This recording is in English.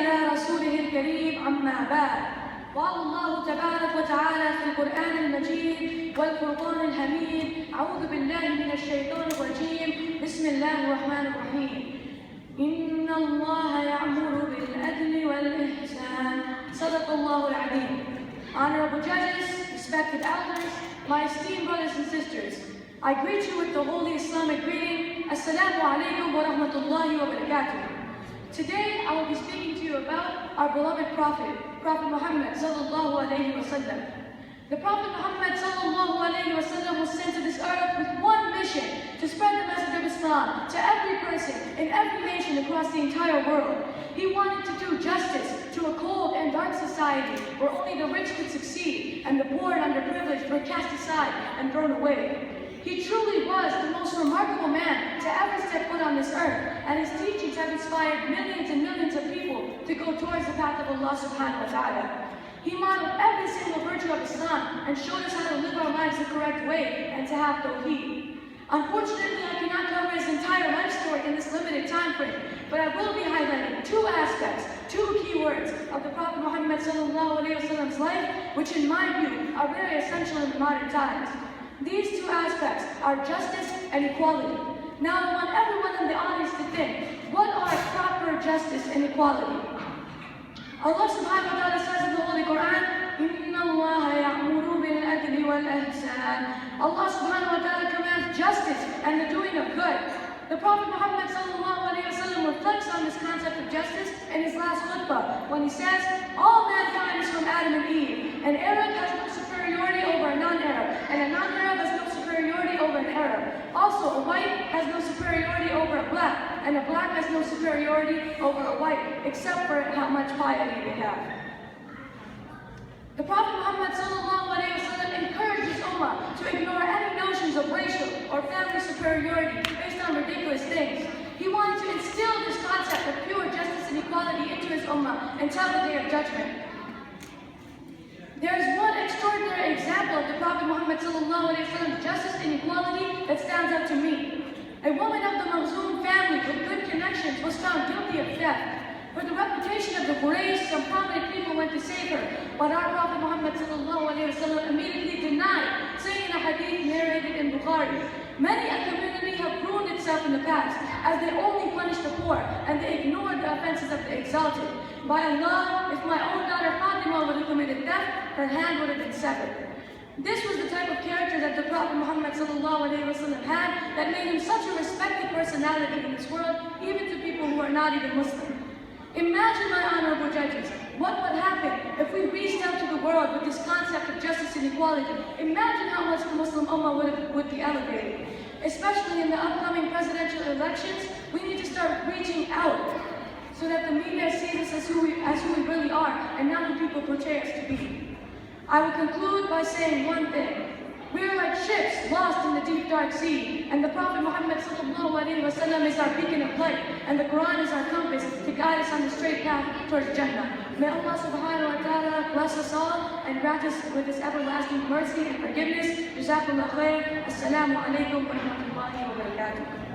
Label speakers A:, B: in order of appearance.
A: على رسوله الكريم أما بعد. قال الله تبارك وتعالى في القرآن المجيد والفرقان الحميد: أعوذ بالله من الشيطان الرجيم، بسم الله الرحمن الرحيم. إن الله يأمر بالعدل والإحسان. صدق الله العظيم. Honorable judges, respected elders, my esteemed brothers and sisters, I greet you with the holy Islamic greeting: Assalamu alaikum wa rahmatullahi wa barakatuh. Today I will be speaking to you about our beloved Prophet, Prophet Muhammad sallallahu alayhi wa sallam. The Prophet Muhammad sallallahu alayhi wa sallam was sent to this earth with one mission: to spread the message of Islam to every person in every nation across the entire world. He wanted to do justice to a cold and dark society where only the rich could succeed and the poor and underprivileged were cast aside and thrown away. He truly was the most remarkable man to ever step foot on this earth, and his teachings have inspired millions and millions of people to go towards the path of Allah subhanahu wa ta'ala. He modeled every single virtue of Islam and showed us how to live our lives the correct way and to have tawheed. Unfortunately, I cannot cover his entire life story in this limited time frame, but I will be highlighting two aspects, two key words of the Prophet Muhammad sallallahu alayhi wa sallam's life, which in my view are very essential in the modern times. These two aspects are justice and equality. Now I want everyone in the audience to think, what are proper justice and equality? Allah subhanahu wa ta'ala says in the Holy Quran, إِنَّ اللَّهَ يَأْمُرُ بِالْعَدْلِ وَالْإِحْسَانِ. Allah subhanahu wa ta'ala commands justice and the doing of good. The Prophet Muhammad sallallahu alayhi wa sallam reflects on this concept of justice in his last khutbah when he says, all mankind is from Adam and Eve. An Arab has no superiority over a non-Arab, and a non-Arab has no superiority over an Arab. Also, a white has no superiority over a black, and a black has no superiority over a white, except for how much piety they have. The Prophet Muhammad sallallahu alayhi wa sallam encouraged his ummah to ignore any notions of racial or family superiority based on ridiculous things. He wanted to instill this concept of pure justice and equality into his ummah until the day of judgment. There is one extraordinary example of the Prophet Muhammad sallallahu alayhi wa sallam's justice and equality that stands out to me. A woman of the Makhzum family with good connections was found guilty of theft. For the reputation of the Quraysh, some prominent people went to save her, but our Prophet Muhammad sallallahu alayhi wa sallam immediately denied, saying in a hadith narrated in Bukhari, many a community have ruined itself in the past, as they only punish the poor, and they ignored the offenses of the exalted. By Allah, if my own daughter Fatima would have committed theft, her hand would have been severed. This was the type of character that the Prophet Muhammad sallallahu alayhi wa sallam had that made him such a respected personality in this world, even to people who are not even Muslim. Imagine, my honorable judges, what would happen if we reached out to the world with this concept of justice and equality. Imagine how much the Muslim Ummah would be elevated. Especially in the upcoming presidential elections, we need to start reaching out so that the media sees us as who we really are and not who people portray us to be. I will conclude by saying one thing. We are like ships lost in the deep dark sea, and the Prophet Muhammad sallallahu alayhi wa sallam is our beacon of light, and the Quran is our compass to guide us on the straight path towards Jannah. May Allah subhanahu wa ta'ala bless us all and grant us with His everlasting mercy and forgiveness. Jazakallah khair. Assalamu alaikum wa rahmatullahi wa barakatuh.